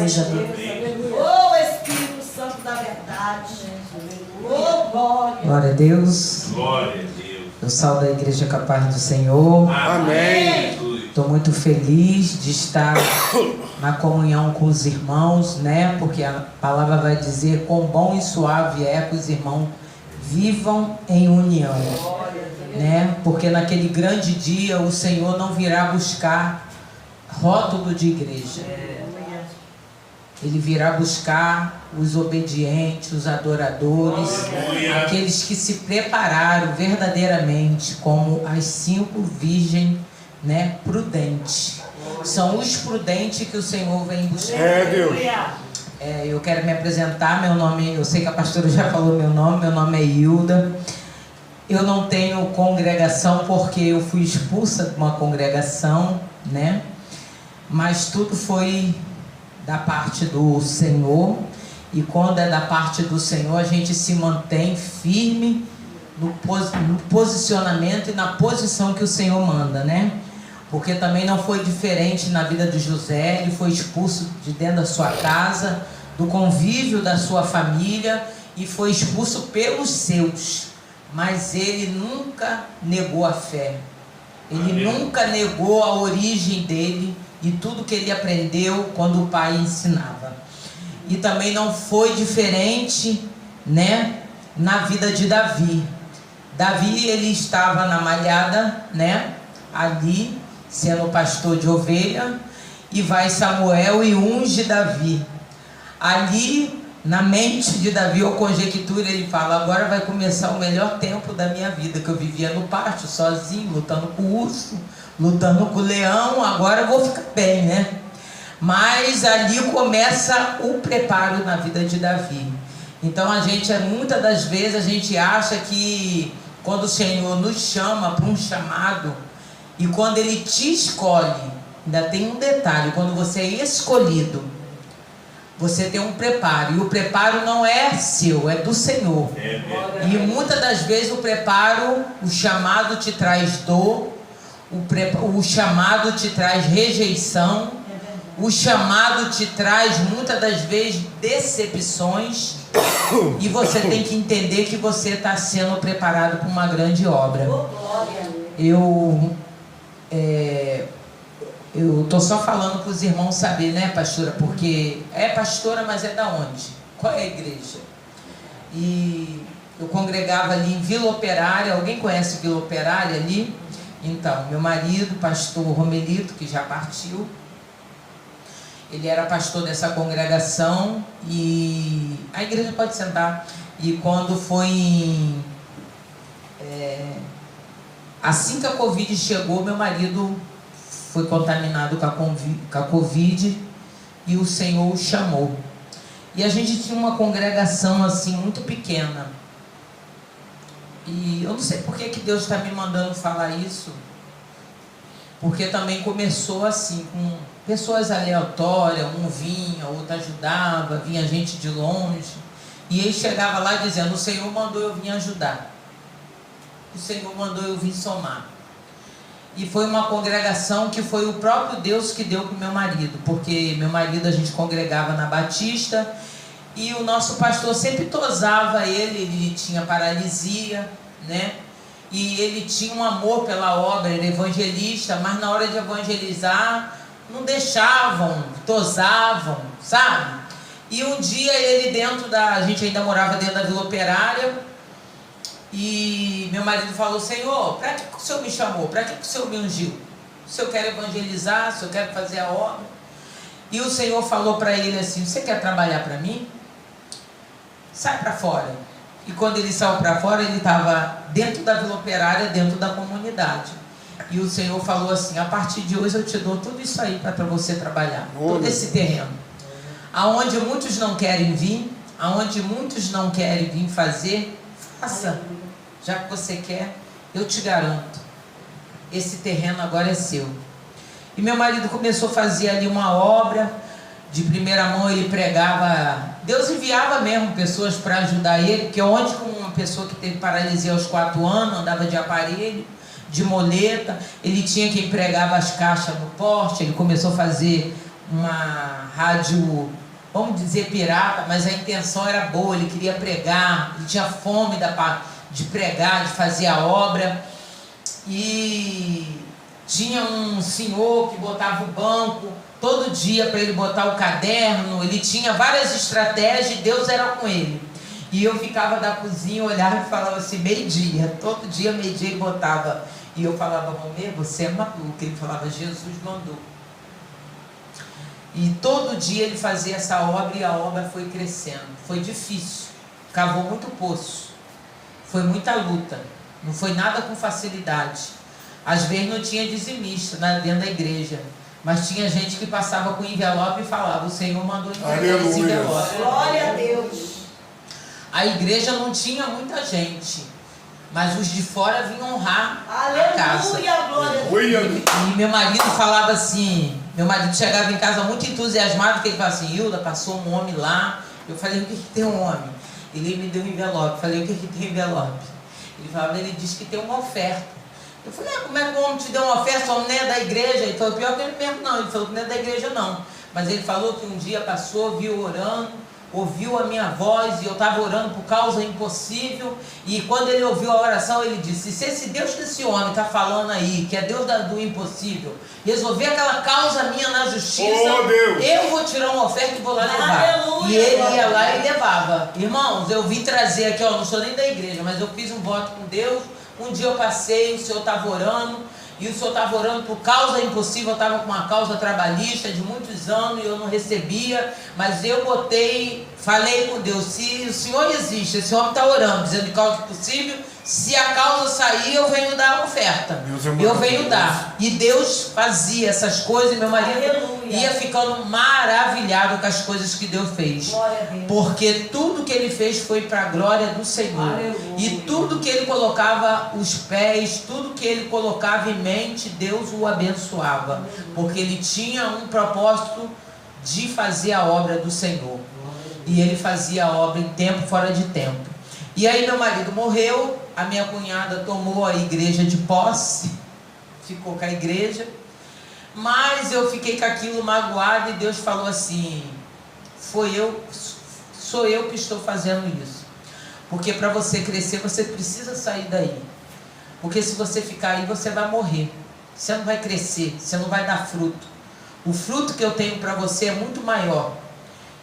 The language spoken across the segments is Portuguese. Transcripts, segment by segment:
seja Deus. Ô Espírito Santo da verdade. Ô glória. Glória a Deus. Glória a Deus. Eu saúdo a igreja com a paz do Senhor. Amém. Estou muito feliz de estar na comunhão com os irmãos, né? Porque a palavra vai dizer: quão bom e suave é que os irmãos vivam em união, né? Porque naquele grande dia o Senhor não virá buscar rótulo de igreja. Ele virá buscar os obedientes, os adoradores, aqueles que se prepararam verdadeiramente como as 5 virgens, né, prudentes. São os prudentes que o Senhor vem buscar. Deus. Eu quero me apresentar. Meu nome, eu sei que a pastora já falou meu nome é Hilda. Eu não tenho congregação porque eu fui expulsa de uma congregação, né? Mas tudo foi da parte do Senhor, e quando é da parte do Senhor, a gente se mantém firme no posicionamento e na posição que o Senhor manda, né? Porque também não foi diferente na vida de José. Ele foi expulso de dentro da sua casa, do convívio da sua família, e foi expulso pelos seus, mas ele nunca negou a fé, ele nunca negou a origem dele e tudo que ele aprendeu quando o pai ensinava. E também não foi diferente, né, na vida de Davi. Davi, ele estava na malhada, né, ali, sendo pastor de ovelha, e vai Samuel e unge Davi. Ali, na mente de Davi, ou conjectura, ele fala: agora vai começar o melhor tempo da minha vida, que eu vivia no pátio, sozinho, lutando com o urso, lutando com o leão, agora eu vou ficar bem, né? Mas ali começa o preparo na vida de Davi. Então muitas das vezes a gente acha que quando o Senhor nos chama para um chamado, e quando Ele te escolhe, ainda tem um detalhe: quando você é escolhido, você tem um preparo, e o preparo não é seu, é do Senhor. E muitas das vezes o preparo, o chamado te traz dor, o chamado te traz rejeição, o chamado te traz muitas das vezes decepções, e você tem que entender que você está sendo preparado para uma grande obra. Eu estou só falando para os irmãos saber, né, pastora? Porque é pastora, mas é da onde? Qual é a igreja? E eu congregava ali em Vila Operária. Alguém conhece Vila Operária ali? Então, meu marido, pastor Romelito, que já partiu, ele era pastor dessa congregação. E a igreja pode sentar. E quando foi assim que a Covid chegou, meu marido foi contaminado com a Covid, e o Senhor o chamou. E a gente tinha uma congregação assim muito pequena. E eu não sei por que Deus está me mandando falar isso, porque também começou assim, com pessoas aleatórias, um vinha, outro ajudava, vinha gente de longe, e ele chegava lá dizendo: o Senhor mandou eu vir ajudar, o Senhor mandou eu vir somar. E foi uma congregação que foi o próprio Deus que deu para o meu marido, porque meu marido, a gente congregava na Batista, e o nosso pastor sempre tosava ele tinha paralisia, né? E ele tinha um amor pela obra, ele era evangelista, mas na hora de evangelizar, não deixavam, tosavam, sabe? E um dia ele a gente ainda morava dentro da Vila Operária, e meu marido falou: Senhor, para que o Senhor me chamou? Para que o Senhor me ungiu? O Senhor quer evangelizar? O Senhor quer fazer a obra? E o Senhor falou para ele assim: você quer trabalhar para mim? Sai para fora. E quando ele saiu para fora, ele estava dentro da Vila Operária, dentro da comunidade. E o Senhor falou assim: a partir de hoje eu te dou tudo isso aí para você trabalhar, todo esse terreno. Aonde muitos não querem vir, aonde muitos não querem vir fazer, faça. Já que você quer, eu te garanto, esse terreno agora é seu. E meu marido começou a fazer ali uma obra, de primeira mão ele pregava, Deus enviava mesmo pessoas para ajudar ele, porque onde com uma pessoa que teve paralisia aos 4 anos, andava de aparelho, de moleta, ele tinha quem pregava as caixas no porte, ele começou a fazer uma rádio, vamos dizer pirata, mas a intenção era boa, ele queria pregar, ele tinha fome de pregar, de fazer a obra. E tinha um senhor que botava o banco todo dia para ele botar o caderno, ele tinha várias estratégias e Deus era com ele. E eu ficava da cozinha, olhava e falava assim, meio-dia, todo dia meio-dia ele botava. E eu falava, Romeu, você é maluco. Ele falava, Jesus mandou. E todo dia ele fazia essa obra e a obra foi crescendo. Foi difícil, cavou muito poço, foi muita luta, não foi nada com facilidade. Às vezes não tinha dizimista dentro da igreja, mas tinha gente que passava com envelope e falava, o Senhor mandou entregar esse envelope. Glória a Deus. A igreja não tinha muita gente, mas os de fora vinham honrar Aleluia, a casa. glória a Deus. E meu marido falava assim, meu marido chegava em casa muito entusiasmado, porque ele falava assim, Hilda, passou um homem lá. Eu falei, o que tem um homem? Ele me deu um envelope. Falei, o que tem envelope? Ele falava, ele disse que tem uma oferta. Eu falei, como é que o homem te deu uma oferta? O homem nem é da igreja. Ele falou, pior que ele mesmo não. Ele falou que não é da igreja não. Mas ele falou que um dia passou, viu orando, ouviu a minha voz e eu estava orando por causa impossível. E quando ele ouviu a oração, ele disse, se esse Deus que esse homem está falando aí, que é Deus do impossível, resolver aquela causa minha na justiça, eu vou tirar uma oferta e vou lá levar. Aleluia, e ele ia lá e levava. Irmãos, eu vim trazer aqui, não sou nem da igreja, mas eu fiz um voto com Deus. Um dia eu passei, o Senhor estava orando, e o Senhor estava orando por causa impossível. Eu estava com uma causa trabalhista de muitos anos e eu não recebia, mas eu falei com Deus, se o Senhor existe, esse homem está orando, dizendo de causa impossível, se a causa sair, eu venho dar a oferta, eu venho dar. E Deus fazia essas coisas e meu marido ia ficando maravilhado com as coisas que Deus fez, porque tudo que ele fez foi para a glória do Senhor. E tudo que ele colocava os pés, tudo que ele colocava em mente, Deus o abençoava, porque ele tinha um propósito de fazer a obra do Senhor, e ele fazia a obra em tempo, fora de tempo. E aí meu marido morreu, a minha cunhada tomou a igreja de posse, ficou com a igreja, mas eu fiquei com aquilo magoado e Deus falou assim, sou eu que estou fazendo isso, porque para você crescer você precisa sair daí, porque se você ficar aí você vai morrer, você não vai crescer, você não vai dar fruto. O fruto que eu tenho para você é muito maior,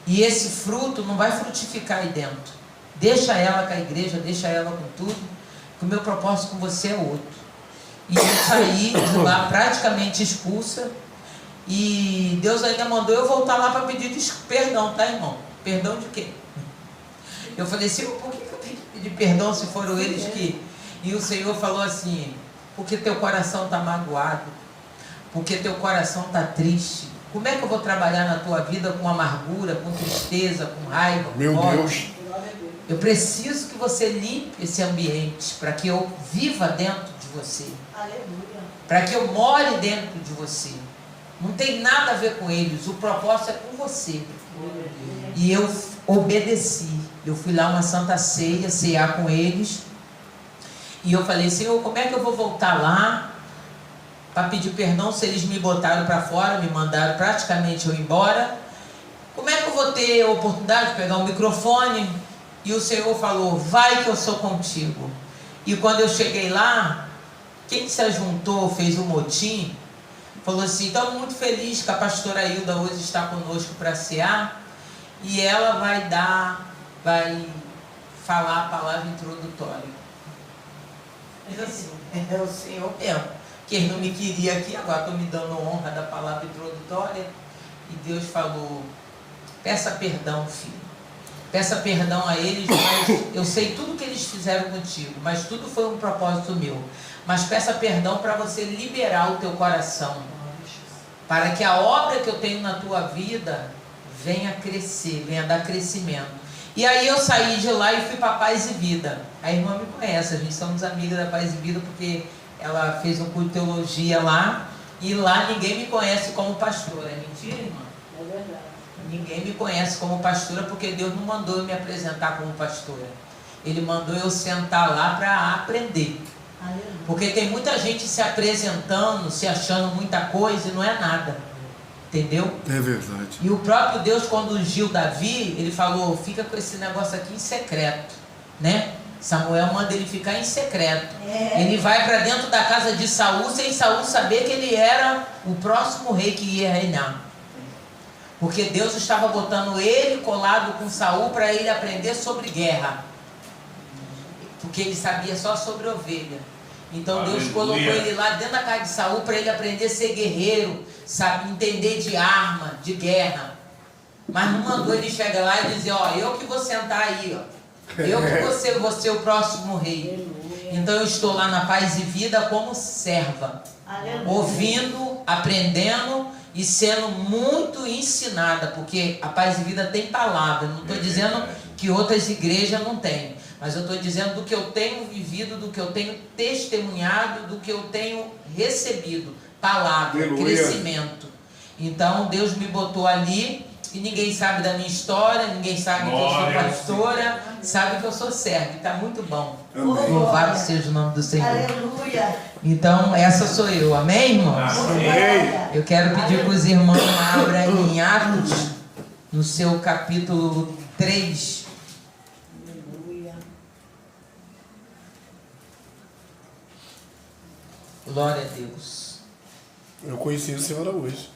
e esse fruto não vai frutificar aí dentro. Deixa ela com a igreja, deixa ela com tudo, que o meu propósito com você é outro. E eu saí de lá praticamente expulsa, e Deus ainda mandou eu voltar lá para pedir perdão, tá, irmão? Perdão de quê? Eu falei assim, por que eu tenho que pedir perdão se foram eles que... E o Senhor falou assim, porque teu coração está magoado, porque teu coração está triste. Como é que eu vou trabalhar na tua vida com amargura, com tristeza, com raiva? Meu Deus! Eu preciso que você limpe esse ambiente para que eu viva dentro de você. Aleluia. Para que eu more dentro de você. Não tem nada a ver com eles, o propósito é com você. E eu obedeci. Eu fui lá uma santa ceia, cear com eles. E eu falei, Senhor, como é que eu vou voltar lá para pedir perdão se eles me botaram para fora, me mandaram praticamente eu embora? Como é que eu vou ter a oportunidade de pegar um microfone? E o Senhor falou, vai que eu sou contigo. E quando eu cheguei lá, quem se ajuntou, fez um motim, falou assim, estamos muito felizes que a pastora Hilda hoje está conosco para cear, e ela vai falar a palavra introdutória. Mas assim, é o Senhor mesmo, que ele não me queria aqui, agora estou me dando honra da palavra introdutória, e Deus falou, peça perdão, filho. Peça perdão a eles, mas eu sei tudo que eles fizeram contigo, mas tudo foi um propósito meu. Mas peça perdão para você liberar o teu coração, para que a obra que eu tenho na tua vida venha crescer, venha dar crescimento. E aí eu saí de lá e fui para Paz e Vida. A irmã me conhece, a gente somos amigas da Paz e Vida, porque ela fez um curso de teologia lá, e lá ninguém me conhece como pastora. É mentira, irmã? É verdade. Ninguém me conhece como pastora, porque Deus não mandou eu me apresentar como pastora. Ele mandou eu sentar lá para aprender. Porque tem muita gente se apresentando, se achando muita coisa e não é nada. Entendeu? É verdade. E o próprio Deus, quando ungiu Davi, ele falou, fica com esse negócio aqui em secreto, né? Samuel manda ele ficar em secreto. Ele vai para dentro da casa de Saul, sem Saul saber que ele era o próximo rei que ia reinar. Porque Deus estava botando ele colado com Saul para ele aprender sobre guerra. Porque ele sabia só sobre ovelha. Então Deus colocou ele lá dentro da casa de Saul para ele aprender a ser guerreiro, sabe, entender de arma, de guerra. Mas não mandou ele chegar lá e dizer, ó, eu que vou sentar aí, ó. Eu que vou ser o próximo rei. Então eu estou lá na Paz e Vida como serva. Ouvindo, aprendendo e sendo muito ensinada. Porque a Paz e Vida tem palavra. Não estou dizendo que outras igrejas não têm. Mas eu estou dizendo do que eu tenho vivido, do que eu tenho testemunhado, do que eu tenho recebido. Palavra, crescimento. Então Deus me botou ali. E ninguém sabe da minha história, ninguém sabe que eu sou pastora, sabe que eu sou serva. Está muito bom. Louvado seja o nome do Senhor. Aleluia. Então, essa sou eu. Amém, irmãos? Amém. Eu quero pedir para os irmãos abram em Atos, no seu capítulo 3. Aleluia. Glória a Deus. Eu conheci a senhora hoje.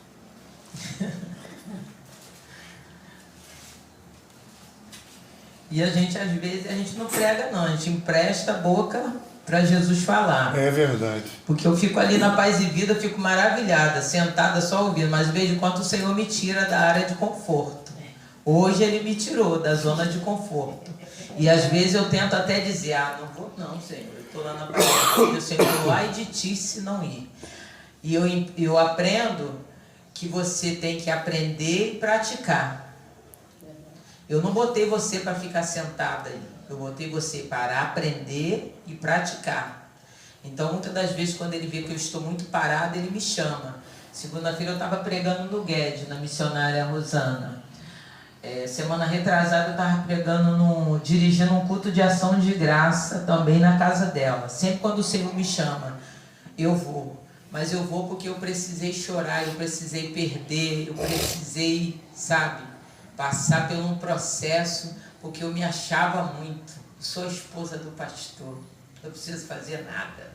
E a gente, às vezes, a gente não prega não, a gente empresta a boca para Jesus falar. É verdade. Porque eu fico ali na Paz e Vida, fico maravilhada, sentada só ouvindo, mas vejo quanto o Senhor me tira da área de conforto. Hoje Ele me tirou da zona de conforto. E às vezes eu tento até dizer, não vou não, Senhor, eu estou lá na Paz e Vida, o Senhor falou, ai de ti se não ir. E eu aprendo que você tem que aprender e praticar. Eu não botei você para ficar sentada aí. Eu botei você para aprender e praticar. Então, muitas das vezes, quando ele vê que eu estou muito parada, ele me chama. Segunda-feira eu estava pregando no Guedes, na missionária Rosana. Semana retrasada eu estava pregando, dirigindo um culto de ação de graça também na casa dela. Sempre quando o Senhor me chama, eu vou. Mas eu vou porque eu precisei chorar, eu precisei perder, eu precisei, sabe, passar por um processo, porque eu me achava muito. Sou a esposa do pastor, não preciso fazer nada.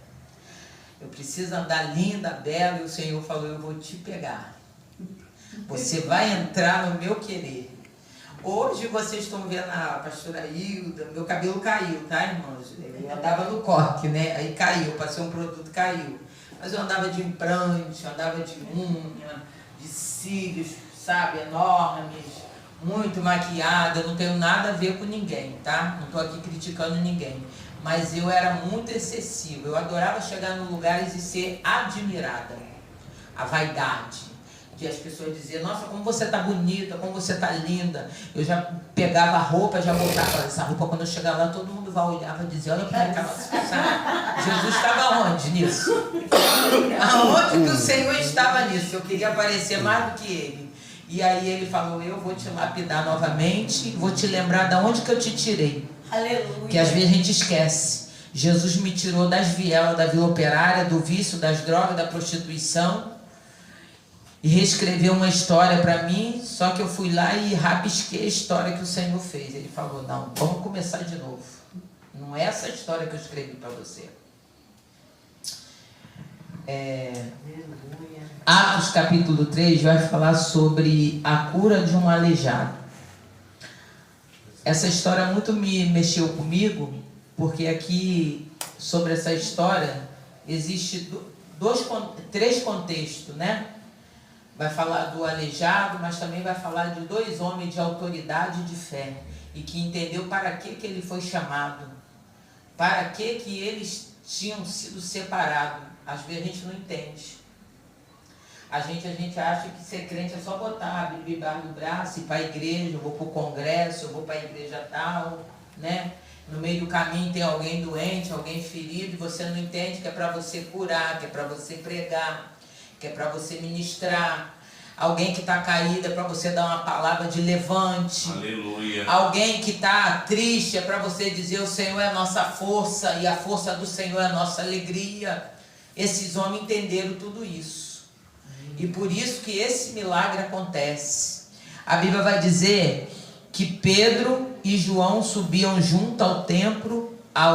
Eu preciso andar linda, bela, e o Senhor falou, eu vou te pegar. Você vai entrar no meu querer. Hoje vocês estão vendo a pastora Hilda, meu cabelo caiu, tá, irmãos? Eu andava no coque, né? Aí caiu, passei um produto, caiu. Mas eu andava de implante, andava de unha, de cílios, sabe, enormes, muito maquiada, não tenho nada a ver com ninguém, tá? Não estou aqui criticando ninguém. Mas eu era muito excessivo, eu adorava chegar nos lugares e ser admirada. A vaidade. De as pessoas dizer, nossa, como você tá bonita, como você tá linda. Eu já pegava a roupa, já botava essa roupa, quando eu chegava lá, todo mundo vai olhar e dizer, olha para aquela sabe? Jesus estava onde nisso? Aonde que o Senhor estava nisso? Eu queria aparecer mais do que Ele. E aí Ele falou, eu vou te lapidar novamente, vou te lembrar de onde que eu te tirei. Aleluia. Que às vezes a gente esquece. Jesus me tirou das vielas, da Vila Operária, do vício, das drogas, da prostituição. E reescreveu uma história para mim, só que eu fui lá e rabisquei a história que o Senhor fez. Ele falou, não, vamos começar de novo. Não é essa história que eu escrevi para você. Atos capítulo 3 vai falar sobre a cura de um aleijado. Essa história muito me mexeu comigo, porque aqui, sobre essa história, existe três contextos, né? Vai falar do aleijado, mas também vai falar de dois homens de autoridade e de fé. E que entendeu para que ele foi chamado. Para que eles tinham sido separados. Às vezes a gente não entende. A gente acha que ser crente é só botar a Bíblia no braço, ir para a igreja, eu vou para o congresso, eu vou para a igreja tal, né? No meio do caminho tem alguém doente, alguém ferido, e você não entende que é para você curar, que é para você pregar, que é para você ministrar. Alguém que está caído é para você dar uma palavra de levante. Aleluia. Alguém que está triste é para você dizer o Senhor é a nossa força e a força do Senhor é a nossa alegria. Esses homens entenderam tudo isso. E por isso que esse milagre acontece. A Bíblia vai dizer que Pedro e João subiam junto ao templo a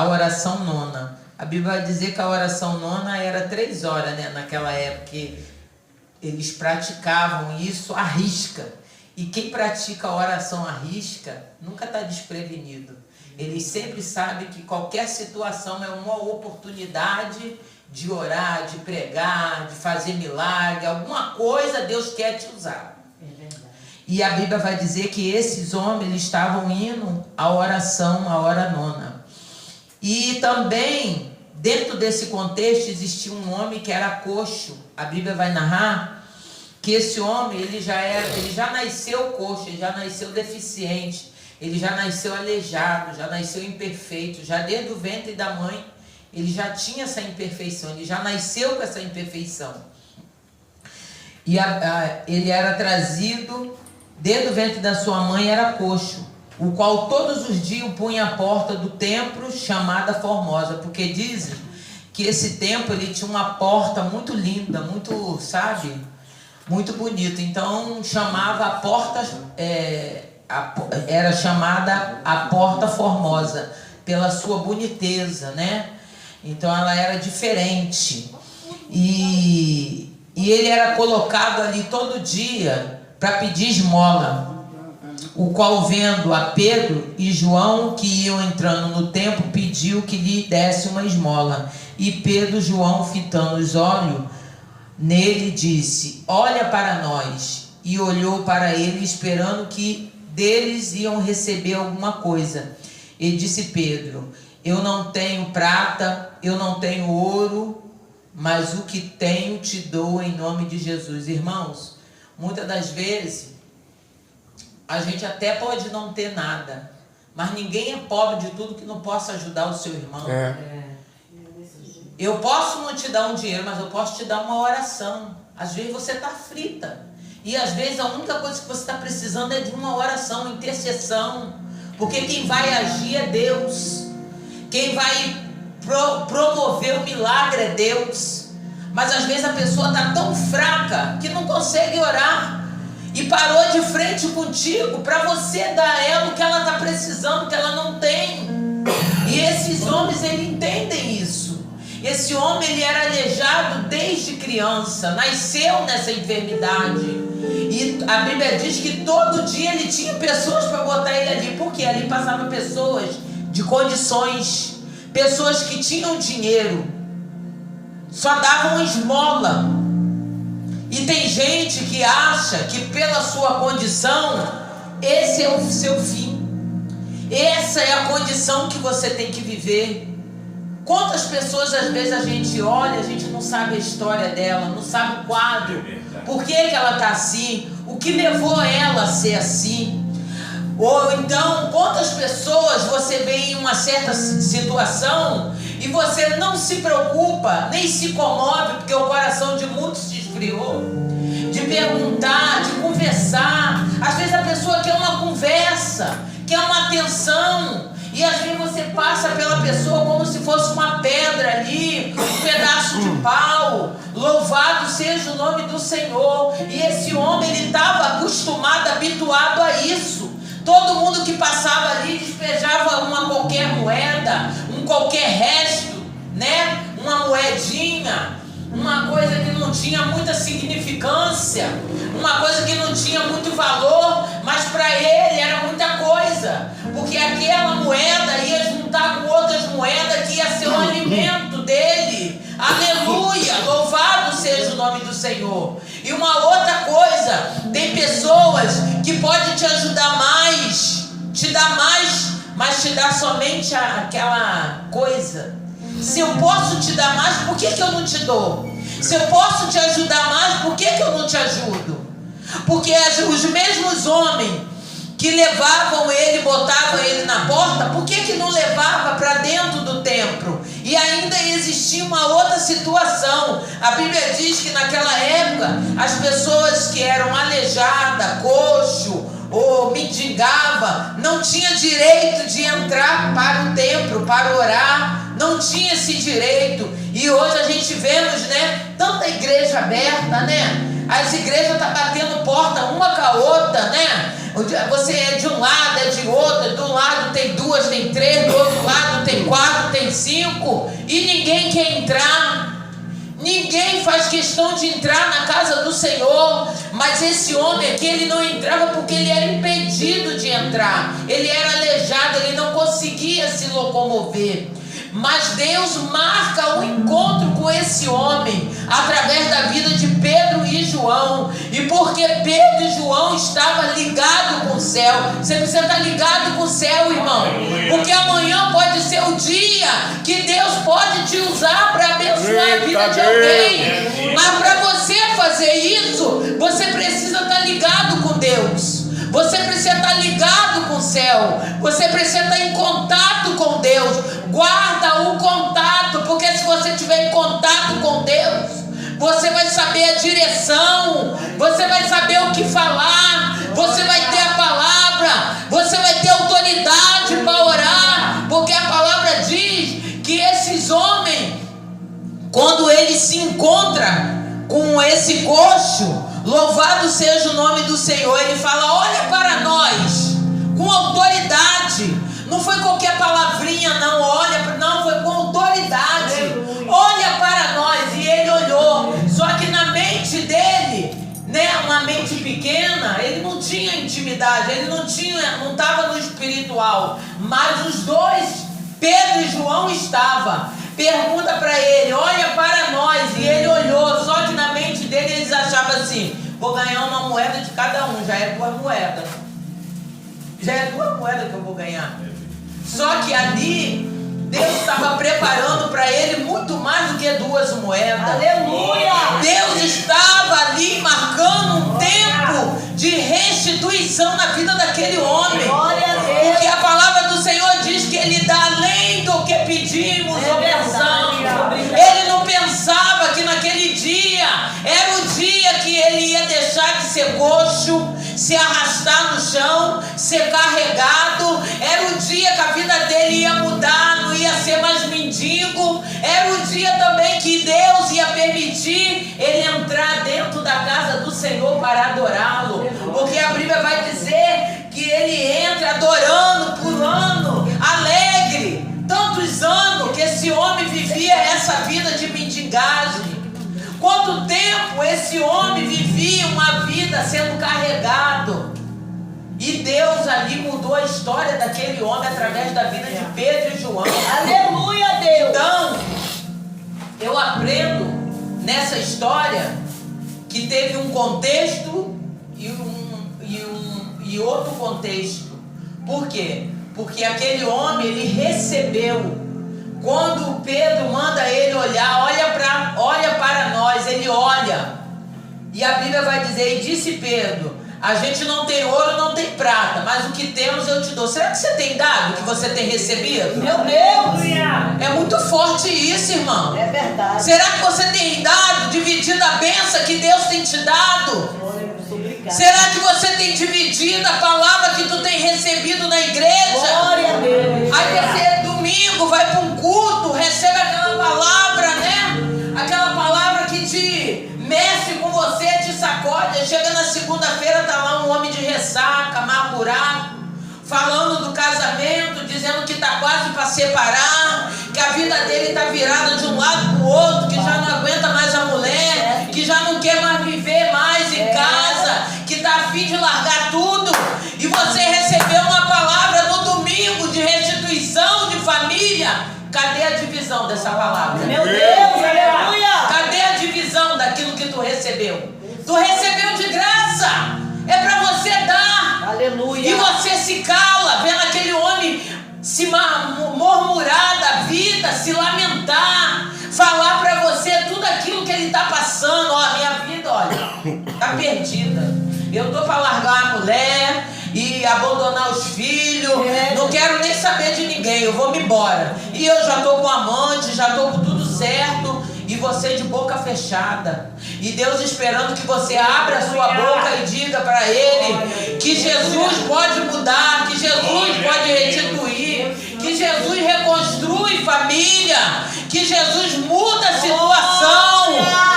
oração nona. A Bíblia vai dizer que a oração nona era 3 horas, né? Naquela época eles praticavam isso à risca. E quem pratica a oração à risca nunca está desprevenido. Eles sempre sabem que qualquer situação é uma oportunidade de orar, de pregar, de fazer milagre, alguma coisa Deus quer te usar. E a Bíblia vai dizer que esses homens eles estavam indo à oração, à hora nona. E também, dentro desse contexto, existia um homem que era coxo. A Bíblia vai narrar que esse homem ele já nasceu coxo, ele já nasceu deficiente, ele já nasceu aleijado, já nasceu imperfeito, já desde o ventre da mãe ele já tinha essa imperfeição, ele já nasceu com essa imperfeição. E ele era trazido desde o ventre da sua mãe, era coxo, o qual todos os dias punha a porta do templo chamada Formosa, porque dizem que esse templo ele tinha uma porta muito linda, muito, sabe, muito bonita. Então chamava a porta, era chamada a Porta Formosa, pela sua boniteza, né? Então ela era diferente. E ele era colocado ali todo dia para pedir esmola, o qual, vendo a Pedro e João que iam entrando no templo, pediu que lhe desse uma esmola. E Pedro e João, fitando os olhos nele, disse: olha para nós. E olhou para ele, esperando que deles iam receber alguma coisa. E disse Pedro: eu não tenho prata, eu não tenho ouro, mas o que tenho te dou em nome de Jesus. Irmãos, muitas das vezes a gente até pode não ter nada, mas ninguém é pobre de tudo que não possa ajudar o seu irmão. Eu posso não te dar um dinheiro, mas eu posso te dar uma oração. Às vezes você está frita, e às vezes a única coisa que você está precisando é de uma oração, intercessão, porque quem vai agir é Deus, quem vai promover o milagre é Deus. Mas às vezes a pessoa está tão fraca que não consegue orar, e parou de frente contigo para você dar a ela o que ela está precisando, que ela não tem. E esses homens, eles entendem isso. Esse homem, ele era aleijado desde criança, nasceu nessa enfermidade, e a Bíblia diz que todo dia ele tinha pessoas para botar ele ali, porque ali passavam pessoas de condições, pessoas que tinham dinheiro, só davam esmola. E tem gente que acha que pela sua condição, esse é o seu fim, essa é a condição que você tem que viver. Quantas pessoas às vezes a gente olha, a gente não sabe a história dela, não sabe o quadro, por que ela está assim, o que levou ela a ser assim. Ou então, quantas pessoas você vê em uma certa situação e você não se preocupa, nem se comove, porque o coração de muitos se esfriou, de perguntar, de conversar. Às vezes a pessoa quer uma conversa, quer uma atenção, e às vezes você passa pela pessoa como se fosse uma pedra ali, um pedaço de pau. Louvado seja o nome do Senhor. E esse homem, ele estava acostumado, habituado a isso. Todo mundo que passava ali despejava uma qualquer moeda, um qualquer resto, né? Uma moedinha, uma coisa que não tinha muita significância, uma coisa que não tinha muito valor, mas para ele era muita coisa, porque aquela moeda ia juntar com outras moedas que ia ser o alimento dele. Aleluia, louvado seja o nome do Senhor. E uma outra coisa, tem pessoas que podem te ajudar mais, te dar mais, mas te dá somente aquela coisa. Se eu posso te dar mais, por que eu não te dou? Se eu posso te ajudar mais, por que eu não te ajudo? Porque os mesmos homens que levavam ele, botavam ele na porta, por que não levava para dentro do templo? E ainda existia uma outra situação. A Bíblia diz que naquela época as pessoas que eram aleijadas, coxo ou mendigava, não tinha direito de entrar para o templo para orar, não tinha esse direito. E hoje a gente vemos, né, tanta igreja aberta, né? As igrejas estão batendo porta uma com a outra, né? Você é de um lado, é de outro. Do lado tem 2, tem 3, do outro lado tem 4, tem 5. E ninguém quer entrar. Ninguém faz questão de entrar na casa do Senhor. Mas esse homem aqui, ele não entrava porque ele era impedido de entrar. Ele era aleijado, ele não conseguia se locomover. Mas Deus marca um encontro com esse homem através da vida de Pedro e João. E porque Pedro e João estavam ligados com o céu. Você precisa estar ligado com o céu, irmão. Porque amanhã pode ser o dia que Deus pode te usar para abençoar a vida de alguém. Mas para você fazer isso, você precisa estar ligado com Deus. Você precisa estar ligado com o céu. Você precisa estar em contato com Deus. Guarda o contato, porque se você estiver em contato com Deus, você vai saber a direção, você vai saber o que falar, você vai ter a palavra, você vai ter autoridade para orar, porque a palavra diz que esses homens, quando ele se encontra com esse coxo, louvado seja o nome do Senhor, ele fala: olha para nós, com autoridade. Não foi qualquer palavrinha, não. Não, foi com autoridade. Olha para nós. E ele olhou. Só que na mente dele, né, uma mente pequena, ele não tinha intimidade, ele não estava no espiritual. Mas os dois, Pedro e João, estavam. Pergunta para ele: olha para nós. E ele olhou. Só que na mente dele eles achavam assim: vou ganhar uma moeda de cada um. Já é 2 moedas. Já é 2 moedas que eu vou ganhar. Só que ali Deus estava preparando para ele muito mais do que 2 moedas. Aleluia! Deus estava ali marcando um tempo de restituição na vida daquele homem. Glória a Deus. Porque a palavra do Senhor diz que ele dá além do que pedimos ou pensamos. Ele não pensava que naquele dia era o dia que ele ia deixar de ser coxo, se arrastar no chão, ser carregado. Era o dia que a vida dele ia mudar, não ia ser mais mendigo. Era o dia também que Deus ia permitir ele entrar dentro da casa do Senhor para adorá-lo. Porque a Bíblia vai dizer que ele entra adorando, pulando, alegre. Tantos anos que esse homem vivia essa vida de mendigagem. Quanto tempo esse homem vivia uma vida sendo carregado. E Deus ali mudou a história daquele homem através da vida de Pedro e João. Aleluia, Deus! Então, eu aprendo nessa história que teve um contexto e outro contexto. Por quê? Porque aquele homem, ele recebeu. Quando Pedro manda ele olhar, olha para nós, ele olha. E a Bíblia vai dizer: e disse Pedro: a gente não tem ouro, não tem prata, mas o que temos eu te dou. Será que você tem dado o que você tem recebido? Meu Deus! É muito forte isso, irmão. É verdade. Será que você tem dado, dividido a bênção que Deus tem te dado? Obrigada. Será que você tem dividido a palavra que tu tem recebido na igreja? Glória a Deus. Aí você domingo vai para um culto, recebe aquela palavra, né? Aquela palavra que te mexe com você, te sacode. Aí chega na segunda-feira, tá lá um homem de ressaca, amargurado, falando do casamento, dizendo que tá quase para separar, que a vida dele tá virada de um lado para o outro, que já não aguenta mais a mulher, que já não quer mais viver mais em casa, que tá a fim de largar tudo. E você recebeu uma palavra no domingo de restituição de família. Cadê a divisão dessa palavra? Meu Deus, aleluia! Cadê a divisão daquilo que tu recebeu? Tu recebeu de graça. É para você dar. Aleluia! E você se cala, vendo aquele homem se murmurar da vida, se lamentar, falar para você tudo aquilo que ele está passando. Ó, minha vida, olha, tá perdida. Eu tô para largar a mulher e abandonar os filhos. Não quero nem saber de ninguém. Eu vou me embora. E eu já tô com amante, já tô com tudo certo. E você de boca fechada. E Deus esperando que você abra a sua boca e diga para Ele que Jesus pode mudar, que Jesus pode restituir, que Jesus reconstrui família, que Jesus muda a situação,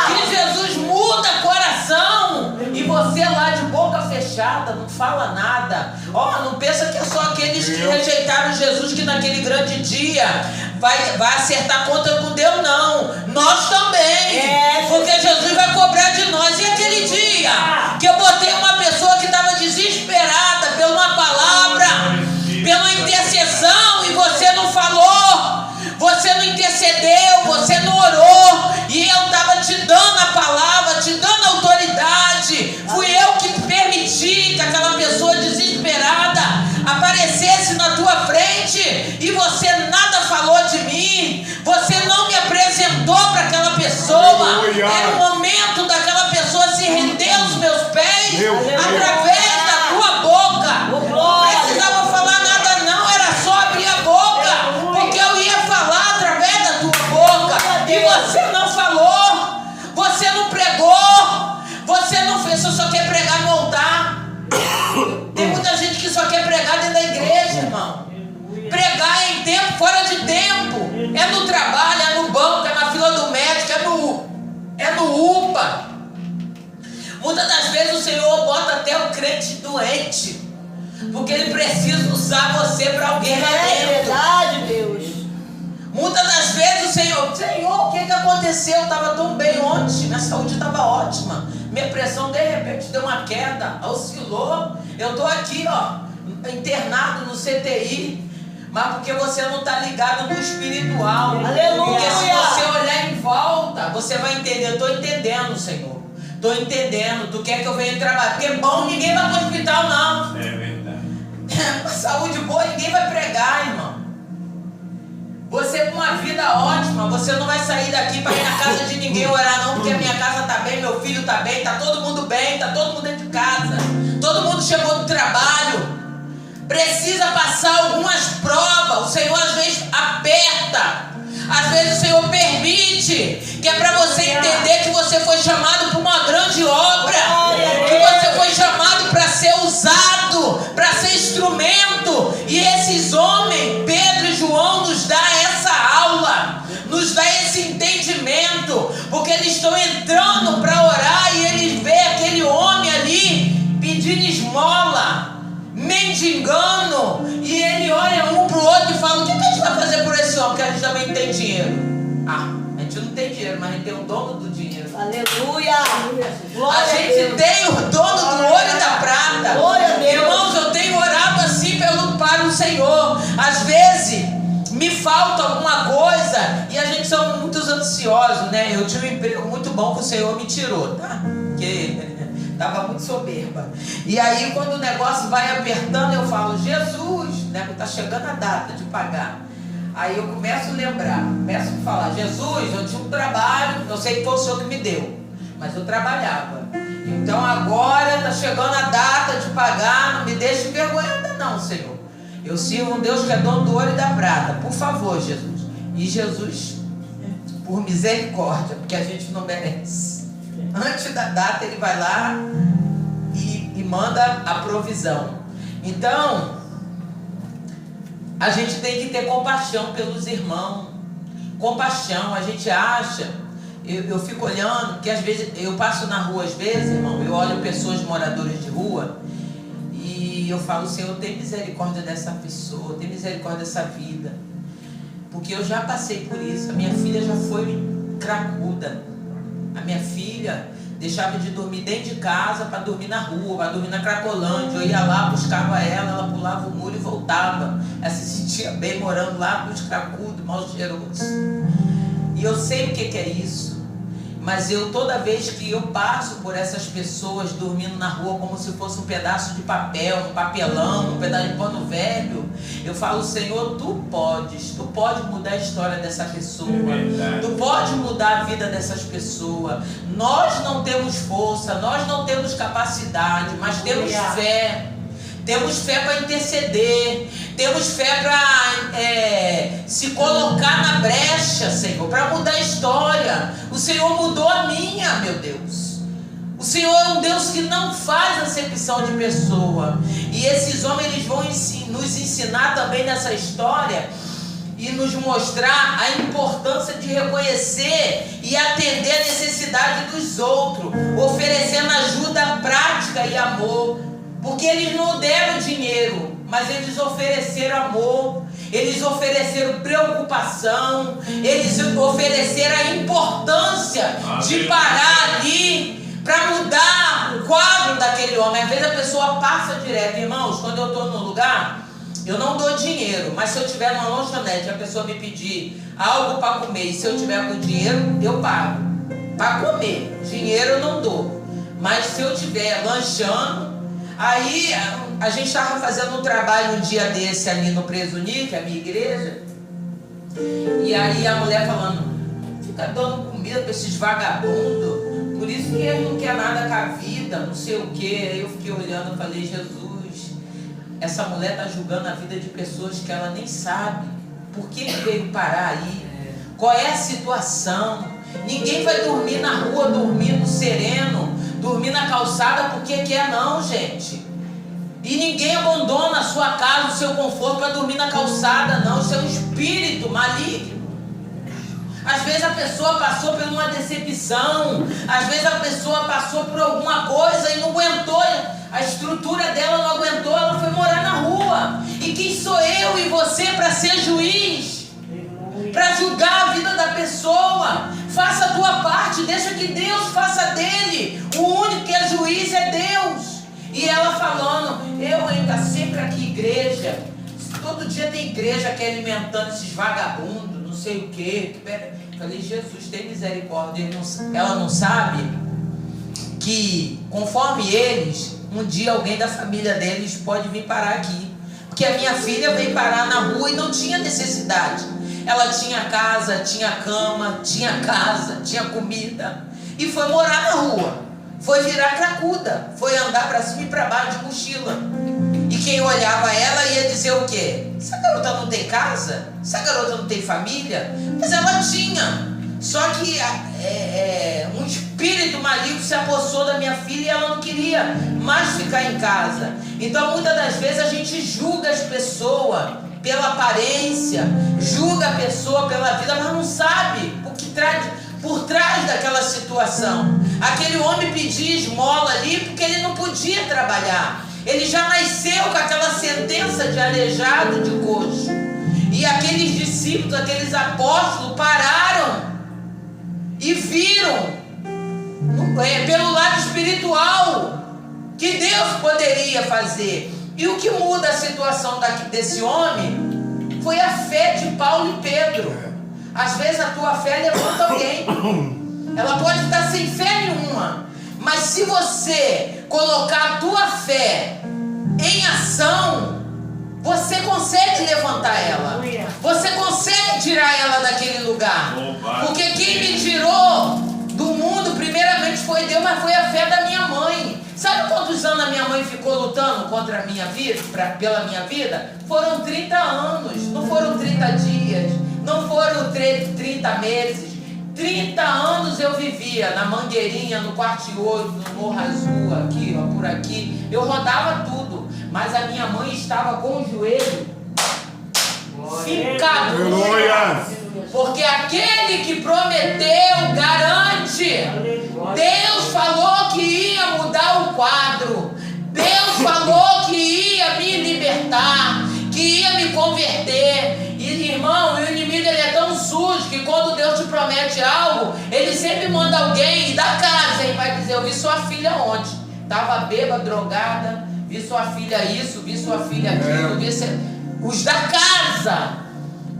que Jesus muda coração. E você lá de boca fechada, não fala nada. Não pensa que é só aqueles que rejeitaram Jesus que naquele grande dia vai acertar conta com Deus, não. Nós também, porque Jesus vai cobrar de nós. E aquele dia que eu botei uma pessoa que estava desesperada por uma palavra, pela intercessão, e você não falou, você não intercedeu, você não orou, e eu estava te dando a palavra, te dando autoridade. Fui eu que permiti que aquela pessoa desesperada aparecesse na tua frente, e você nada falou de mim, você não me apresentou para aquela pessoa. Era o momento daquela pessoa se render aos meus pés através da tua boca. Não precisava falar nada, não, era só abrir a boca, porque eu ia falar através da tua boca. E você não falou, você não pregou, você não fez. Você só quer pregar no altar. Tem muita gente que só quer pregar dentro da igreja, irmão. Pregar é em tempo, fora de tempo. É no trabalho, é no banco, é na fila do médico, é no UPA. Muitas das vezes o Senhor bota até o crente doente, porque Ele precisa usar você para alguém lá dentro. É verdade, Deus. Muitas das vezes o Senhor, o que aconteceu? Eu estava tão bem ontem, minha saúde estava ótima, minha pressão de repente deu uma queda, oscilou. Eu estou aqui, internado no CTI, mas porque você não está ligado no espiritual. Aleluia. Porque se você olhar em volta, você vai entender. Eu estou entendendo, Senhor. Estou entendendo. Tu quer que eu venha trabalhar? Porque bom, ninguém vai para o hospital, não. É verdade. Saúde boa, ninguém vai pregar, irmão. Você com uma vida ótima, você não vai sair daqui para ir na casa de ninguém orar, não, porque a minha casa está bem, meu filho está bem, está todo mundo bem, está todo mundo dentro de casa, todo mundo chegou do trabalho. Precisa passar algumas provas. O Senhor às vezes aperta, às vezes o Senhor permite, que é para você entender que você foi chamado para uma grande obra, que você foi chamado para ser usado, para ser instrumento. E esses homens, Pedro e João, nos dá essa aula, nos dá esse entendimento, porque eles estão entrando para orar e eles veem aquele homem ali pedindo esmola, mendigando, e ele olha um para o outro e fala: o que a gente vai fazer por esse homem? Porque a gente também não tem dinheiro. A gente não tem dinheiro, mas a gente tem o dono do dinheiro. Aleluia. A gente tem o dono do ouro e da prata. Glória a Deus. Irmãos, eu tenho orado assim para o Senhor. Às vezes me falta alguma coisa e a gente são muito ansiosos, né? Eu tinha um emprego muito bom que o Senhor me tirou, tá? Porque estava muito soberba. E aí quando o negócio vai apertando, eu falo: Jesus, né? Está chegando a data de pagar. Aí eu começo a lembrar, começo a falar: Jesus, eu tinha um trabalho, eu sei que foi o Senhor que me deu, mas eu trabalhava. Então agora está chegando a data de pagar, não me deixe envergonhada não, Senhor. Eu sirvo um Deus que é dono do ouro e da prata, por favor, Jesus. E Jesus, por misericórdia, porque a gente não merece, antes da data ele vai lá e manda a provisão. Então a gente tem que ter compaixão pelos irmãos. Compaixão, a gente acha, eu fico olhando, porque às vezes eu passo na rua, às vezes, irmão, eu olho pessoas moradoras de rua e eu falo: Senhor, tem misericórdia dessa pessoa, tem misericórdia dessa vida, porque eu já passei por isso. A minha filha já foi cracuda. A minha filha deixava de dormir dentro de casa para dormir na rua, para dormir na Cracolândia. Eu ia lá, buscava ela pulava o muro e voltava. Ela se sentia bem morando lá com os cracudos, mal cheirosos. E eu sei o que é isso. Mas toda vez que eu passo por essas pessoas dormindo na rua como se fosse um pedaço de papel, um papelão, um pedaço de pano velho, eu falo: Senhor, tu pode mudar a história dessa pessoa, tu pode mudar a vida dessas pessoas. Nós não temos força, nós não temos capacidade, mas temos fé. Temos fé para interceder, temos fé para se colocar na brecha, Senhor, para mudar a história. O Senhor mudou a minha, meu Deus. O Senhor é um Deus que não faz acepção de pessoa. E esses homens, eles vão nos ensinar também nessa história. e nos mostrar a importância de reconhecer e atender a necessidade dos outros, oferecendo ajuda prática e amor, porque eles não deram dinheiro, mas eles ofereceram amor, eles ofereceram preocupação, eles ofereceram a importância de parar ali para mudar o quadro daquele homem. Às vezes a pessoa passa direto. Irmãos, quando eu estou num lugar, eu não dou dinheiro, mas se eu tiver numa lanchonete, a pessoa me pedir algo para comer, e se eu tiver com dinheiro, eu pago para comer. Dinheiro eu não dou, mas se eu tiver lanchando. Aí a gente estava fazendo um trabalho um dia desse ali no Presunic, a minha igreja, e aí a mulher falando: fica dando comida para esses vagabundos, por isso que ele não quer nada com a vida, não sei o que. Aí eu fiquei olhando e falei: Jesus, essa mulher está julgando a vida de pessoas que ela nem sabe. Por que veio parar aí? Qual é a situação? Ninguém vai dormir na rua, dormindo sereno, dormir na calçada porque quer, não, gente. E ninguém abandona a sua casa, o seu conforto para dormir na calçada, não. Isso é um espírito maligno. Às vezes a pessoa passou por uma decepção, às vezes a pessoa passou por alguma coisa e não aguentou, a estrutura dela não aguentou, ela foi morar na rua. E quem sou eu e você para ser juiz? Para julgar a vida da pessoa? Faça a tua parte, deixa que Deus faça dele. O único que é juiz é Deus. E ela falando: eu ainda sempre aqui igreja, todo dia tem igreja que é alimentando esses vagabundos, não sei o que. Falei: Jesus, tem misericórdia. Ela não sabe que conforme eles, um dia alguém da família deles pode vir parar aqui. Porque a minha filha veio parar na rua e não tinha necessidade. Ela tinha casa, tinha cama, tinha casa, tinha comida, e foi morar na rua, foi virar cracuda, foi andar para cima e para baixo de mochila. E quem olhava ela ia dizer o quê? Essa garota não tem casa? Essa garota não tem família? Mas ela tinha. Só que um espírito maligno se apossou da minha filha e ela não queria mais ficar em casa. Então muitas das vezes a gente julga as pessoas pela aparência, julga a pessoa pela vida, mas não sabe o que traz por trás daquela situação. Aquele homem pedia esmola ali porque ele não podia trabalhar. Ele já nasceu com aquela sentença de aleijado, de coxo. E aqueles discípulos, aqueles apóstolos pararam e viram pelo lado espiritual que Deus poderia fazer. E o que muda a situação desse homem foi a fé de Paulo e Pedro. Às vezes a tua fé levanta alguém. Ela pode estar sem fé nenhuma, mas se você colocar a tua fé em ação, você consegue levantar ela. Você consegue tirar ela daquele lugar. Porque quem me tirou do mundo primeiramente foi Deus, mas foi a fé da minha mãe. Sabe quantos anos a minha mãe ficou lutando contra a minha vida, pela minha vida? Foram 30 anos, não foram 30 dias, não foram 30 meses. 30 anos eu vivia na Mangueirinha, no Quarto 8, no Morro Azul, aqui, ó, por aqui. Eu rodava tudo, mas a minha mãe estava com o joelho fincado. Porque aquele que prometeu garante. Deus falou que ia mudar o quadro. Deus falou que ia me libertar, que ia me converter. E irmão, o inimigo ele é tão sujo que quando Deus te promete algo, ele sempre manda alguém da casa e vai dizer: eu vi sua filha ontem, estava bêbada, drogada, vi sua filha isso, vi sua filha aquilo, os da casa.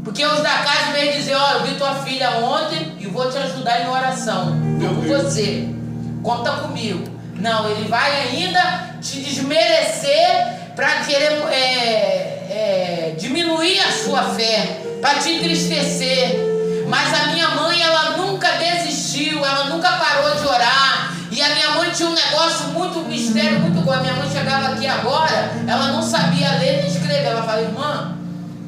Porque os da casa vêm dizer: ó, eu vi tua filha ontem e vou te ajudar em oração. Estou com você, conta comigo. Não, ele vai ainda te desmerecer para querer diminuir a sua fé, para te entristecer. Mas a minha mãe, ela nunca desistiu, ela nunca parou de orar. E a minha mãe tinha um negócio muito mistério, muito bom. A minha mãe chegava aqui agora, ela não sabia ler nem escrever. Ela falava: irmã,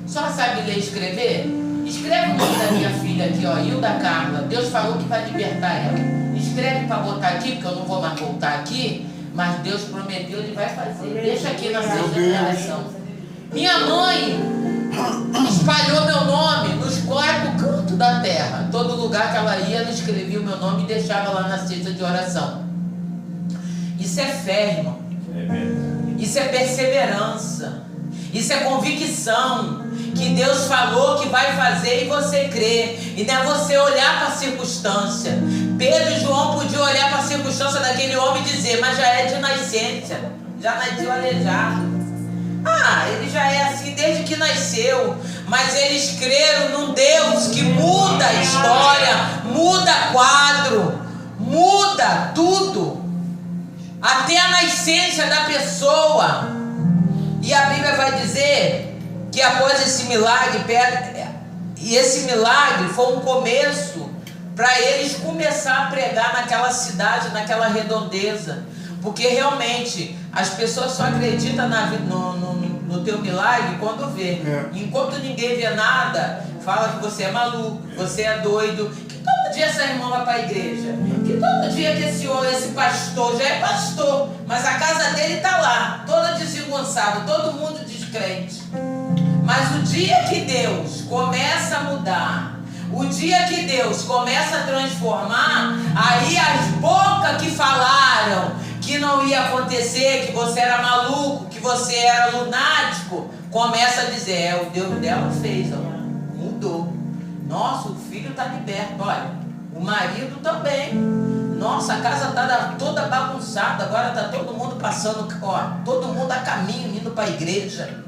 a senhora sabe ler e escrever? Escreve o nome da minha filha aqui, ó, Hilda Carla. Deus falou que vai libertar ela. Escreve para botar aqui, porque eu não vou mais voltar aqui. Mas Deus prometeu, ele vai fazer. Deixa aqui na sexta geração. Minha mãe espalhou meu nome nos 4 cantos da terra. Todo lugar que ela ia, ela escrevia o meu nome e deixava lá na cesta de oração. Isso é fé, irmão. Isso é perseverança. Isso é convicção. Que Deus falou que vai fazer e você crê. E não é você olhar para a circunstância. Pedro e João podiam olhar para a circunstância daquele homem e dizer: mas já é de nascença, já nasceu aleijado. Ele já é assim desde que nasceu. Mas eles creram num Deus que muda a história, muda quadro, muda tudo, até a nascença da pessoa. E a Bíblia vai dizer que após esse milagre, e esse milagre foi um começo para eles começar a pregar naquela cidade, naquela redondeza. Porque realmente as pessoas só acreditam no teu milagre quando vê. Enquanto ninguém vê nada, fala que você é maluco, você é doido. Que todo dia essa irmã vai para a igreja, que todo dia que esse pastor já é pastor, mas a casa dele está lá, toda desengonçada, todo mundo descrente. Mas o dia que Deus começa a mudar, o dia que Deus começa a transformar, aí as bocas que falaram que não ia acontecer, que você era maluco, que você era lunático, começa a dizer: o Deus dela fez, mudou. Nossa, o filho está liberto, olha, o marido também. Nossa, a casa está toda bagunçada, agora está todo mundo passando, todo mundo a caminho, indo para a igreja.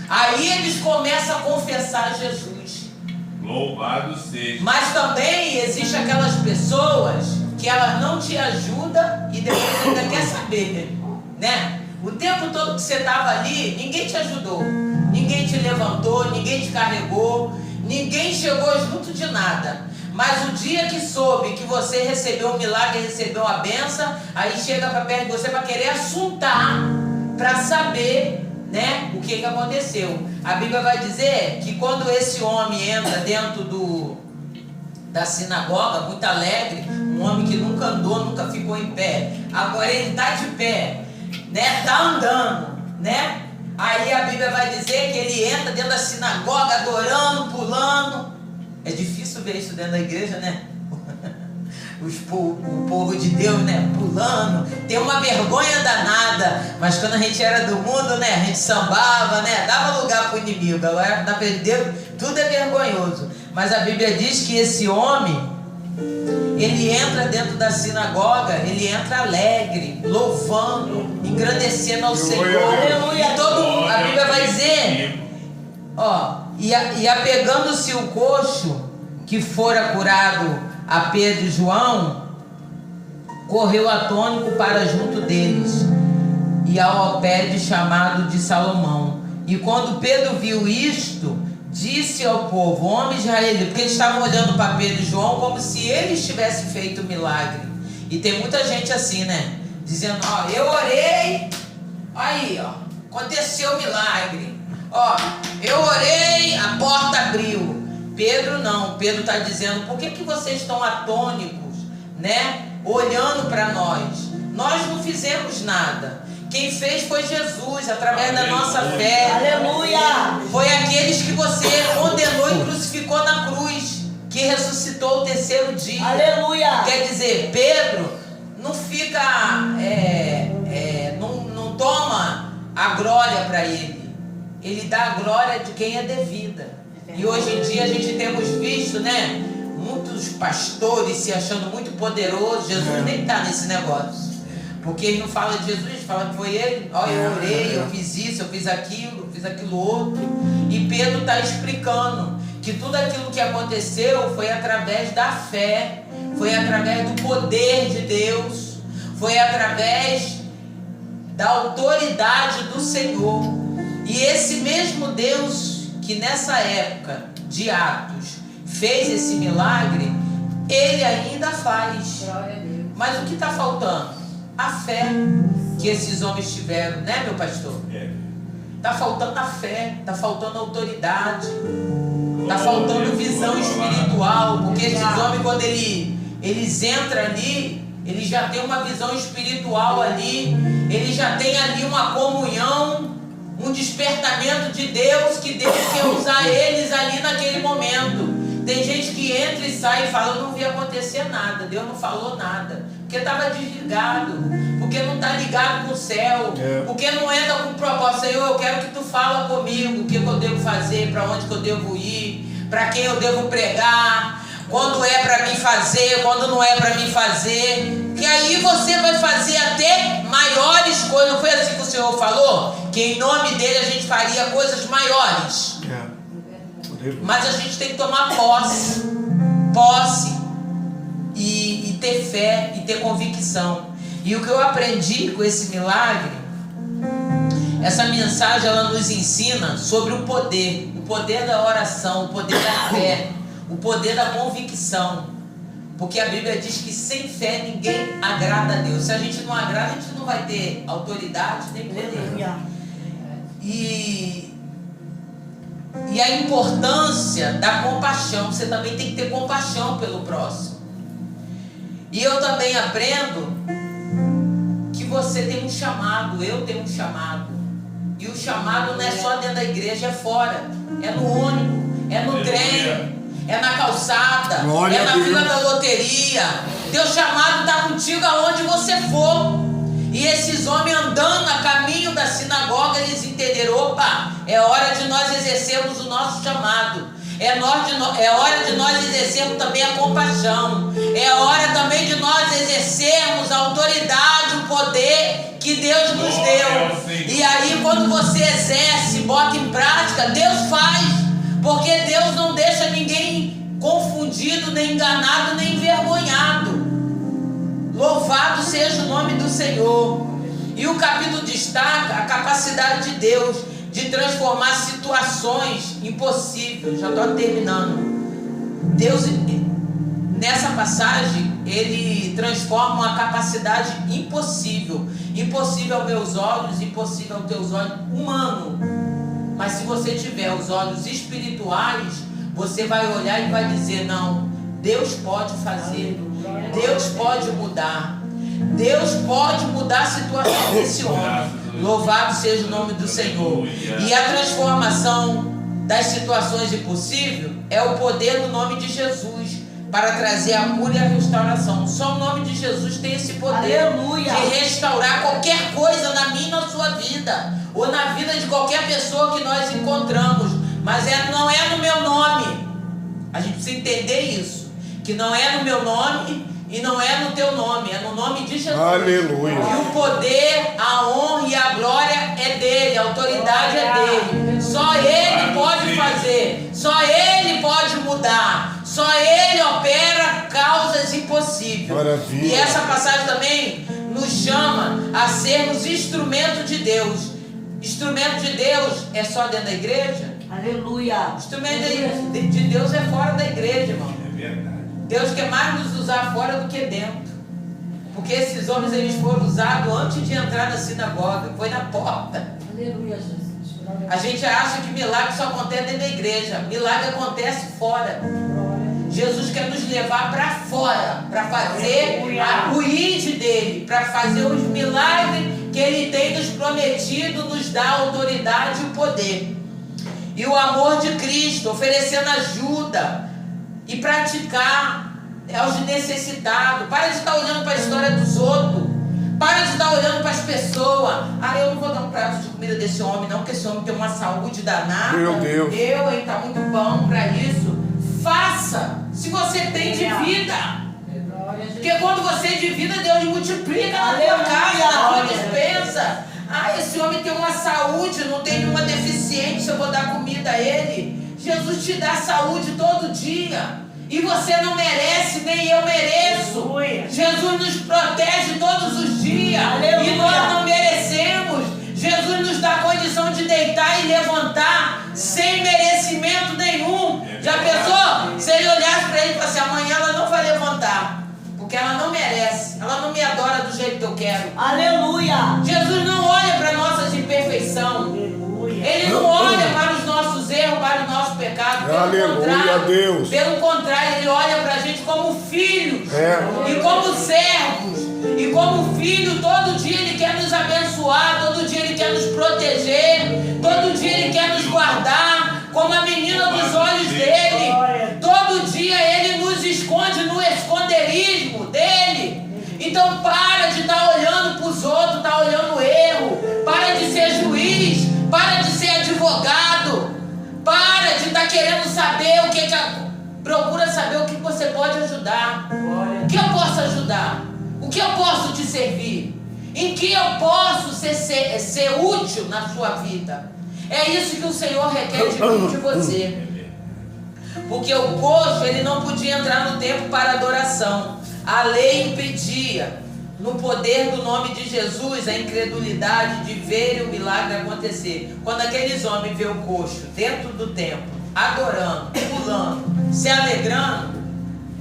Aí eles começam a confessar Jesus. Louvado seja. Mas também existe aquelas pessoas que elas não te ajudam e depois ainda quer saber, né? O tempo todo que você estava ali, ninguém te ajudou, ninguém te levantou, ninguém te carregou, ninguém chegou junto de nada. Mas o dia que soube que você recebeu um milagre, recebeu a benção, aí chega para perto de você para querer assuntar, para saber, né, o que aconteceu. A Bíblia vai dizer que quando esse homem entra dentro da sinagoga, muito alegre, um homem que nunca andou, nunca ficou em pé, agora ele está de pé, né, está andando, né? Aí a Bíblia vai dizer que ele entra dentro da sinagoga adorando, pulando. É difícil ver isso dentro da igreja, né? O povo de Deus, né, pulando, tem uma vergonha danada. Mas quando a gente era do mundo, né, a gente sambava, né, dava lugar para o inimigo. Agora, na frente de Deus, tudo é vergonhoso. Mas a Bíblia diz que esse homem, ele entra dentro da sinagoga, ele entra alegre, louvando, engrandecendo ao Senhor. Aleluia. E todo mundo, a Bíblia vai dizer, e apegando-se o coxo que fora curado a Pedro e João, correu atônito para junto deles e ao alpendre chamado de Salomão. E quando Pedro viu isto, disse ao povo, homens israelitas, porque eles estavam olhando para Pedro e João como se eles tivessem feito o milagre. E tem muita gente assim, né, dizendo: eu orei, aí aconteceu o milagre, eu orei, a porta abriu. Pedro não, Pedro está dizendo: por que vocês estão atônicos, né, olhando para nós? Nós não fizemos nada. Quem fez foi Jesus, através da nossa fé. Aleluia! Foi aqueles que você condenou e crucificou na cruz, que ressuscitou o terceiro dia. Aleluia! Quer dizer, Pedro não fica, não toma a glória para ele. Ele dá a glória de quem é devida. E hoje em dia a gente temos visto, né, muitos pastores se achando muito poderosos. Jesus nem está nesse negócio. Porque ele não fala de Jesus, ele fala que foi ele. Eu orei, eu fiz isso, eu fiz aquilo outro. E Pedro está explicando que tudo aquilo que aconteceu foi através da fé, foi através do poder de Deus, foi através da autoridade do Senhor. E esse mesmo Deus que nessa época de Atos fez esse milagre, ele ainda faz. Mas o que está faltando? A fé que esses homens tiveram, né, meu pastor? Está faltando a fé, está faltando a autoridade, está faltando visão espiritual, porque esses homens, quando eles entram ali, eles já têm uma visão espiritual ali, eles já têm ali uma comunhão, um despertamento de Deus, que Deus quer usar eles ali naquele momento. Tem gente que entra e sai e fala, eu não vi acontecer nada, Deus não falou nada, porque estava desligado, porque não está ligado com o céu, porque não entra com propósito. Senhor, eu quero que tu fala comigo, o que eu devo fazer, para onde que eu devo ir, para quem eu devo pregar, quando é para mim fazer, quando não é para mim fazer, que aí você vai fazer até maiores coisas. Não foi assim que o Senhor falou? Que em nome dele a gente faria coisas maiores. Mas a gente tem que tomar posse e ter fé e ter convicção. E o que eu aprendi com esse milagre, essa mensagem, ela nos ensina sobre o poder da oração, o poder da fé, o poder da convicção. Porque a Bíblia diz que sem fé ninguém agrada a Deus. Se a gente não agrada, a gente não vai ter autoridade nem poder. E a importância da compaixão. Você também tem que ter compaixão pelo próximo. E eu também aprendo que você tem um chamado, eu tenho um chamado. E o chamado não é só dentro da igreja, é fora. É no ônibus, é no trem, é na calçada, é na fila da loteria. Teu chamado está contigo aonde você for. E esses homens andando a caminho da sinagoga, eles entenderam, opa, é hora de nós exercermos o nosso chamado. É hora de nós exercermos também a compaixão. É hora também de nós exercermos a autoridade, o poder que Deus nos deu. E aí quando você exerce, bota em prática, Deus faz. Porque Deus não deixa ninguém confundido, nem enganado, nem envergonhado. Louvado seja o nome do Senhor. E o capítulo destaca a capacidade de Deus de transformar situações impossíveis. Já estou terminando. Deus, nessa passagem, ele transforma uma capacidade impossível. Impossível aos meus olhos, impossível aos teus olhos, humano. Mas se você tiver os olhos espirituais, você vai olhar e vai dizer, não, Deus pode fazer. Deus pode mudar. Deus pode mudar a situação desse homem. Louvado seja o nome do Senhor. E a transformação das situações impossíveis é o poder do nome de Jesus para trazer a cura e a restauração. Só o nome de Jesus tem esse poder. Aleluia. De restaurar qualquer coisa na minha e na sua vida, ou na vida de qualquer pessoa que nós encontramos. Mas não é no meu nome. A gente precisa entender isso, que não é no meu nome e não é no teu nome, é no nome de Jesus. Aleluia. E o poder, a honra e a glória é dele, a autoridade é dele. Só ele pode fazer, só ele pode mudar, só ele opera causas impossíveis. Maravilha. E essa passagem também nos chama a sermos instrumento de Deus. Instrumento de Deus é só dentro da igreja? Aleluia. Instrumento de Deus é fora da igreja, irmão. É verdade. Deus quer mais nos usar fora do que dentro. Porque esses homens, eles foram usados antes de entrar na sinagoga. Foi na porta. Aleluia, Jesus. A gente acha que milagre só acontece dentro da igreja. Milagre acontece fora. Jesus quer nos levar para fora, para fazer o id dele, para fazer os milagres que ele tem nos prometido, nos dá a autoridade e o poder. E o amor de Cristo, oferecendo ajuda e praticar aos necessitados. Para de estar olhando para a história dos outros. Para de estar olhando para as pessoas. Eu não vou dar um prato de comida desse homem, não, porque esse homem tem uma saúde danada. Meu Deus. Está muito bom para isso. Faça, se você tem de vida. Porque quando você é de vida, Deus multiplica na tua casa, na tua despensa. Esse homem tem uma saúde, não tem nenhuma deficiência, eu vou dar comida a ele. Jesus te dá saúde todo dia. E você não merece, nem eu mereço. Aleluia. Jesus nos protege todos os dias. Aleluia. E nós não merecemos. Jesus nos dá a condição de deitar e levantar sem merecimento nenhum. Já pensou? Se ele olhasse para ele e falasse, amanhã ela não vai levantar, porque ela não merece, ela não me adora do jeito que eu quero. Aleluia! Jesus não olha para nossas imperfeições. Ele não olha para os nossos erros, para os nossos pecados. Aleluia, Deus. Pelo contrário, ele olha para a gente como filhos e como servos. E como filho, todo dia Ele quer nos abençoar, todo dia Ele quer nos proteger, todo dia Ele quer nos guardar, como a menina dos olhos dele. Todo dia Ele nos esconde no esconderijo dele. Então para de estar olhando para os outros, estar olhando o erro. Para de ser juiz, para de ser advogado. Para de estar querendo saber o que procura saber o que você pode ajudar. O que eu posso ajudar? O que eu posso te servir? Em que eu posso ser útil na sua vida? É isso que o Senhor requer de mim e de você. Porque o coxo, ele não podia entrar no templo para adoração. A lei impedia. No poder do nome de Jesus, a incredulidade de ver o milagre acontecer. Quando aqueles homens vê o coxo dentro do templo, adorando, pulando, se alegrando,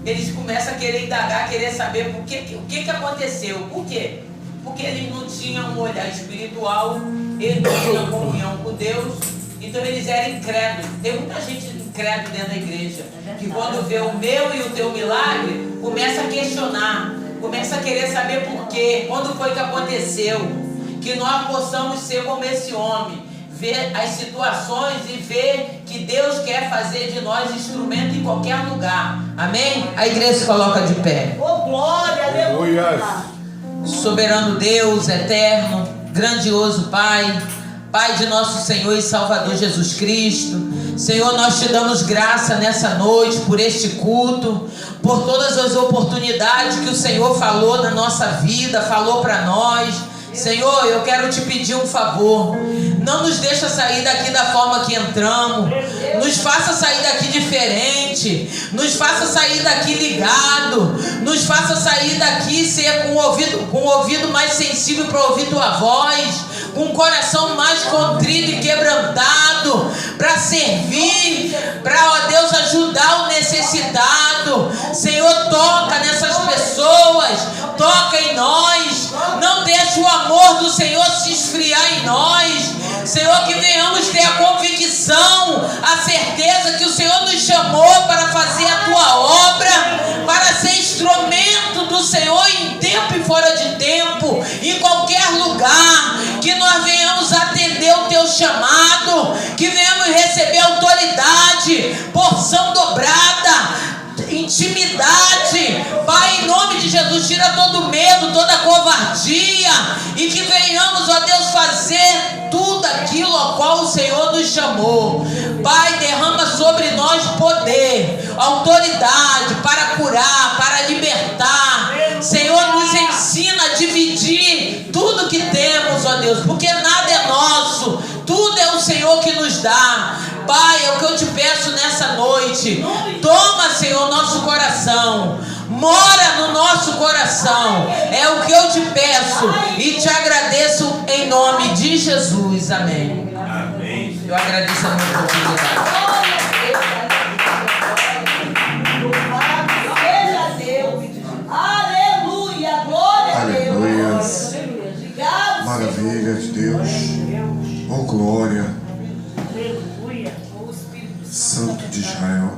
eles começam a querer indagar, querer saber o que aconteceu. Por quê? Porque eles não tinham um olhar espiritual, eles não tinham comunhão com Deus, então eles eram incrédulos. Tem muita gente incrédula dentro da igreja, que quando vê o meu e o teu milagre, começa a questionar, começa a querer saber por quê, quando foi que aconteceu. Que nós possamos ser como esse homem, ver as situações e ver que Deus quer fazer de nós instrumento em qualquer lugar. Amém? A igreja se coloca de pé. Oh, glória, aleluia. Soberano Deus, eterno, grandioso Pai, Pai de nosso Senhor e Salvador Jesus Cristo. Senhor, nós te damos graça nessa noite por este culto, por todas as oportunidades que o Senhor falou na nossa vida, falou para nós. Senhor, eu quero te pedir um favor. Não nos deixa sair daqui da forma que entramos. Nos faça sair daqui diferente. Nos faça sair daqui ligado. Nos faça sair daqui ser com o ouvido mais sensível para ouvir tua voz, com um coração mais contrito e quebrantado, para servir, para, ó Deus, ajudar o necessitado. Senhor, toca nessas pessoas, toca em nós. Não deixe o amor do Senhor se esfriar em nós. Senhor, que venhamos ter a convicção, a certeza que o Senhor nos chamou para fazer a tua obra, para ser instrumento do Senhor em tempo e fora de tempo, em qualquer lugar. Que nós venhamos atender o teu chamado, que venhamos receber autoridade, porção dobrada, intimidade. Pai, em nome de Jesus, tira todo medo, toda covardia, e que venhamos, ó Deus, fazer tudo aquilo ao qual o Senhor nos chamou. Pai, derrama sobre nós poder, autoridade para curar, para libertar. Senhor, nos ensina a dividir tudo que temos, ó Deus, porque nada é nosso, tudo é o Senhor que nos dá. Pai, é o que eu te peço nessa noite. Toma, Senhor, nosso coração, mora no nosso coração. É o que eu te peço e te agradeço em nome de Jesus. Amém. Amém. Eu agradeço a minha oportunidade. Aleluia, glória a Deus. Aleluia. Obrigado, Maravilha de Deus. Oh, glória. Aleluia. Santo de Israel.